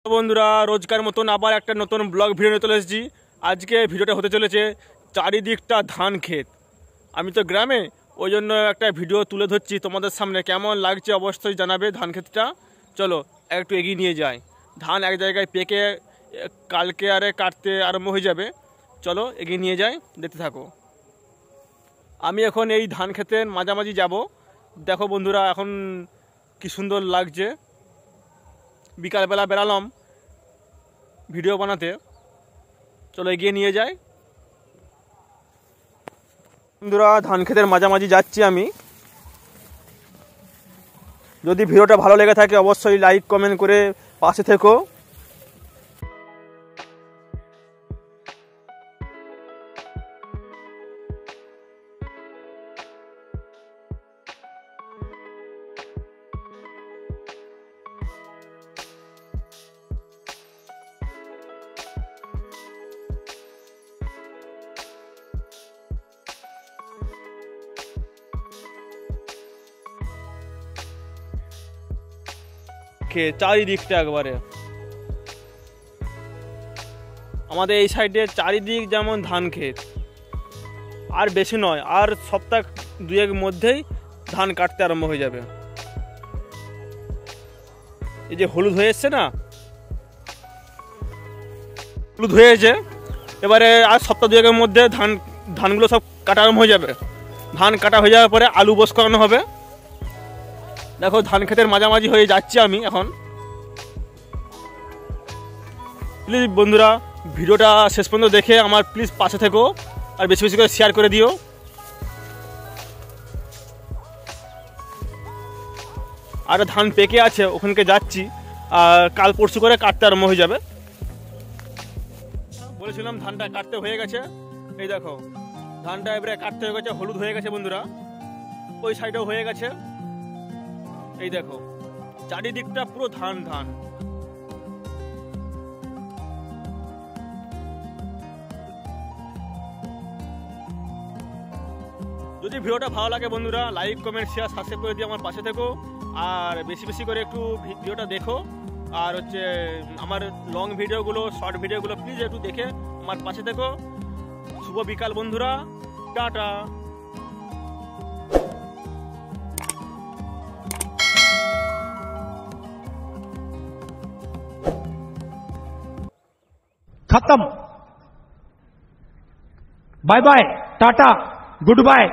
বন্ধুরা রোজকার মতন আবার একটা নতুন ব্লগ ভিডিও নিয়ে চলে এসেছি। আজকে ভিডিওটা হতে চলেছে চারিদিকটা ধান ক্ষেত। আমি তো গ্রামে, ওই জন্য একটা ভিডিও তুলে ধরছি তোমাদের সামনে। কেমন লাগছে অবশ্যই জানাবে ধান ক্ষেতটা। চলো একটু এগিয়ে নিয়ে যাই। ধান এক জায়গায় পেকে কালকে আরে কাটতে আরম্ভ হয়ে যাবে। চলো এগিয়ে নিয়ে যাই, দেখতে থাকো। আমি এখন এই ধান ক্ষেতের মাঝামাঝি যাব। দেখো বন্ধুরা এখন কি সুন্দর লাগছে। বিকালবেলা বেরালাম ভিডিও বানাতে, চলো এগিয়ে নিয়ে যাই। বন্ধুরা ধান ক্ষেতের মাঝামাঝি যাচ্ছি আমি। যদি ভিডিওটা ভালো লেগে থাকে অবশ্যই লাইক কমেন্ট করে পাশে থেকো। চারিদিকটা একবারে আমাদের এই সাইডে চারিদিক যেমন ধান ক্ষেত, আর বেশি নয়, আর সপ্তাহ দুয়েক মধ্যেই ধান কাটতে আরম্ভ হয়ে যাবে। এই যে হলুদ হয়ে এসছে না, হলুদ হয়েছে, এবারে আর সপ্তাহ দুয়েকের মধ্যে ধানগুলো সব কাটা আরম্ভ হয়ে যাবে। ধান কাটা হয়ে যাওয়ার পরে আলু বোস করানো হবে। দেখো ধান ক্ষেতের মাঝামাঝি হয়ে যাচ্ছি আমি এখন। প্লিজ বন্ধুরা ভিডিওটা শেষ পর্যন্ত দেখে আমার প্লিজ পাশে থেকো, আর বেশি বেশি করে শেয়ার করে দিও। আর ধান পেকে আছে ওখানকে যাচ্ছি, আর কাল পরশু করে কাটতে আরম্ভ হয়ে যাবে। বলেছিলাম ধানটা কাটতে হয়ে গেছে। এই দেখো ধানটা এবারে কাটতে হয়ে গেছে, হলুদ হয়ে গেছে বন্ধুরা, ওই সাইডেও হয়ে গেছে। এই দেখো চারিদিকটা পুরো ধান ধান। যদি ভিডিওটা ভালো লাগে বন্ধুরা লাইক কমেন্ট শেয়ার সাবস্ক্রাইব করে দিয়ে আমার পাশে থেকো, আর বেশি বেশি করে একটু ভিডিওটা দেখো। আর হচ্ছে আমার লং ভিডিওগুলো শর্ট ভিডিওগুলো প্লিজ একটু দেখে আমার পাশে থেকো। শুভ বিকাল বন্ধুরা, টাটা। खत्म। Bye bye, tata, good bye.